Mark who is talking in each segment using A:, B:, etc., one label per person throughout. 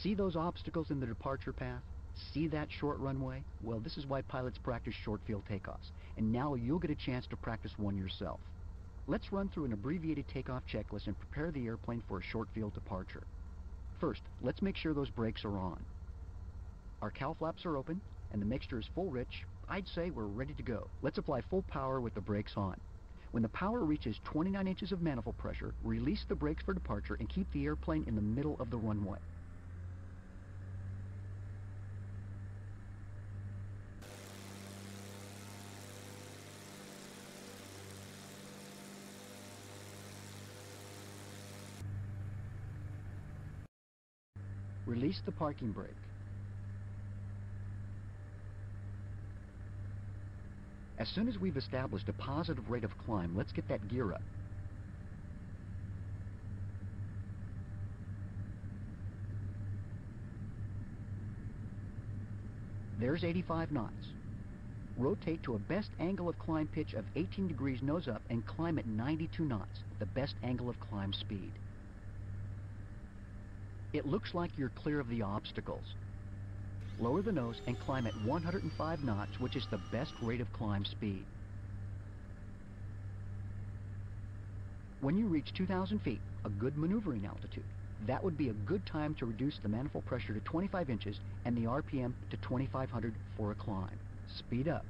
A: See those obstacles in the departure path? See that short runway? Well, this is why pilots practice short-field takeoffs, and now you'll get a chance to practice one yourself. Let's run through an abbreviated takeoff checklist and prepare the airplane for a short-field departure. First, let's make sure those brakes are on. Our cowl flaps are open, and the mixture is full rich. I'd say we're ready to go. Let's apply full power with the brakes on. When the power reaches 29 inches of manifold pressure, release the brakes for departure and keep the airplane in the middle of the runway. Release the parking brake. As soon as we've established a positive rate of climb, let's get that gear up. There's 85 knots. Rotate to a best angle of climb pitch of 18 degrees nose up and climb at 92 knots, the best angle of climb speed. It looks like you're clear of the obstacles. Lower the nose and climb at 105 knots, which is the best rate of climb speed. When you reach 2,000 feet, a good maneuvering altitude, that would be a good time to reduce the manifold pressure to 25 inches and the RPM to 2,500 for a climb. Speed up.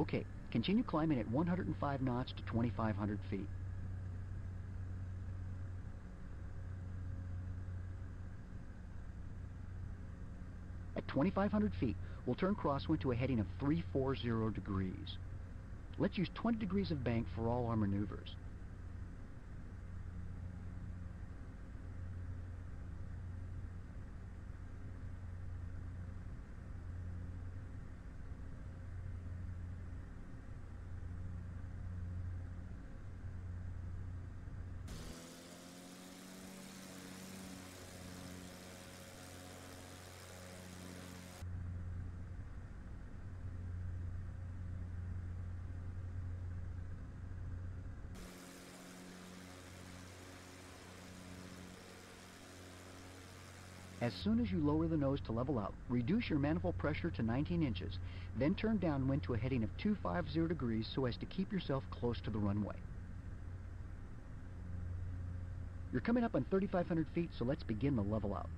A: Okay, continue climbing at 105 knots to 2,500 feet. At 2,500 feet, we'll turn crosswind to a heading of 340 degrees. Let's use 20 degrees of bank for all our maneuvers. As soon as you lower the nose to level out, reduce your manifold pressure to 19 inches, then turn downwind to a heading of 250 degrees so as to keep yourself close to the runway. You're coming up on 3,500 feet, so let's begin the level out.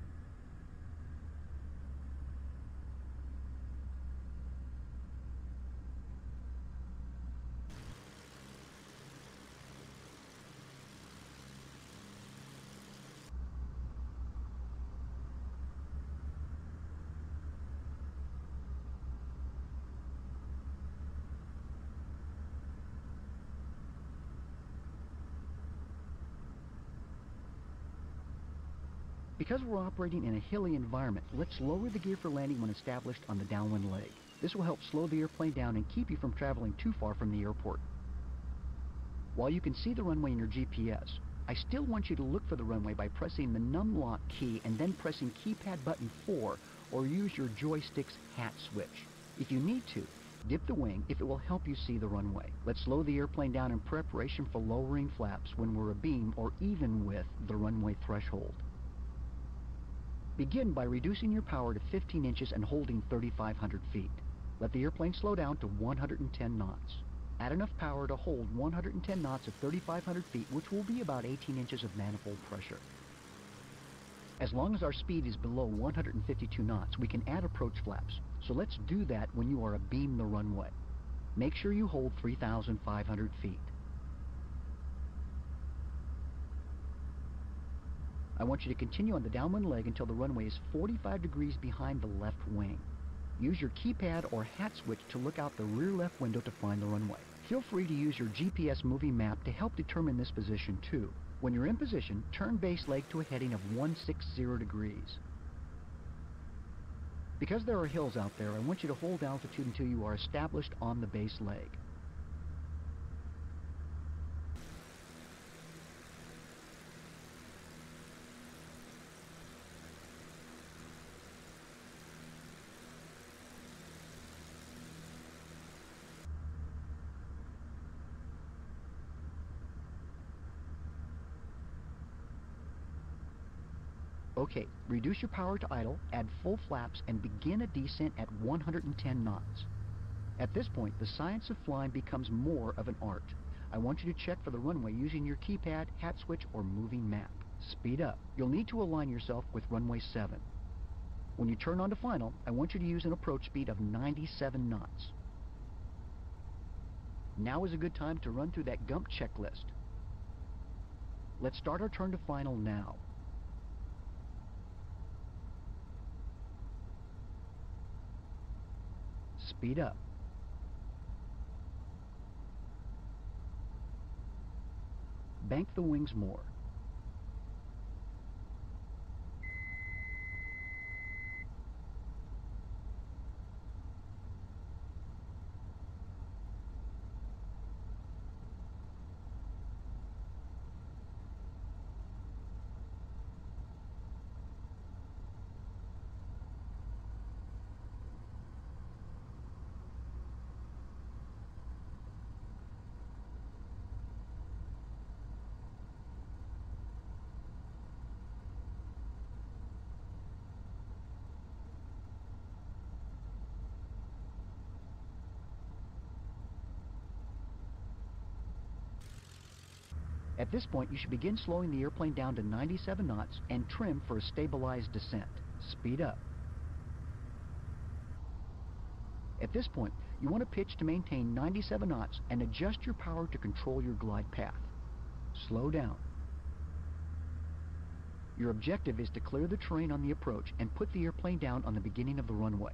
A: Because we're operating in a hilly environment, let's lower the gear for landing when established on the downwind leg. This will help slow the airplane down and keep you from traveling too far from the airport. While you can see the runway in your GPS, I still want you to look for the runway by pressing the num-lock key and then pressing keypad button 4 or use your joystick's hat switch. If you need to, dip the wing if it will help you see the runway. Let's slow the airplane down in preparation for lowering flaps when we're abeam or even with the runway threshold. Begin by reducing your power to 15 inches and holding 3,500 feet. Let the airplane slow down to 110 knots. Add enough power to hold 110 knots at 3,500 feet, which will be about 18 inches of manifold pressure. As long as our speed is below 152 knots, we can add approach flaps. So let's do that when you are abeam the runway. Make sure you hold 3,500 feet. I want you to continue on the downwind leg until the runway is 45 degrees behind the left wing. Use your keypad or hat switch to look out the rear left window to find the runway. Feel free to use your GPS moving map to help determine this position too. When you're in position, turn base leg to a heading of 160 degrees. Because there are hills out there, I want you to hold altitude until you are established on the base leg. Okay, reduce your power to idle, add full flaps, and begin a descent at 110 knots. At this point, the science of flying becomes more of an art. I want you to check for the runway using your keypad, hat switch, or moving map. Speed up. You'll need to align yourself with runway 7. When you turn on to final, I want you to use an approach speed of 97 knots. Now is a good time to run through that GUMP checklist. Let's start our turn to final now. Speed up. Bank the wings more. At this point, you should begin slowing the airplane down to 97 knots and trim for a stabilized descent. Speed up. At this point, you want to pitch to maintain 97 knots and adjust your power to control your glide path. Slow down. Your objective is to clear the terrain on the approach and put the airplane down on the beginning of the runway.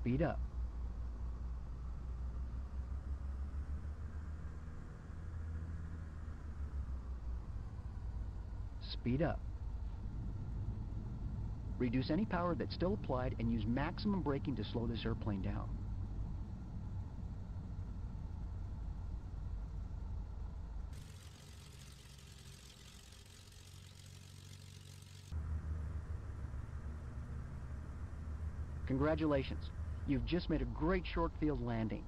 A: Speed up. Speed up. Reduce any power that's still applied and use maximum braking to slow this airplane down. Congratulations. You've just made a great short field landing.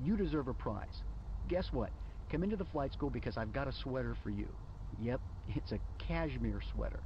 A: You deserve a prize. Guess what? Come into the flight school because I've got a sweater for you. Yep, it's a cashmere sweater.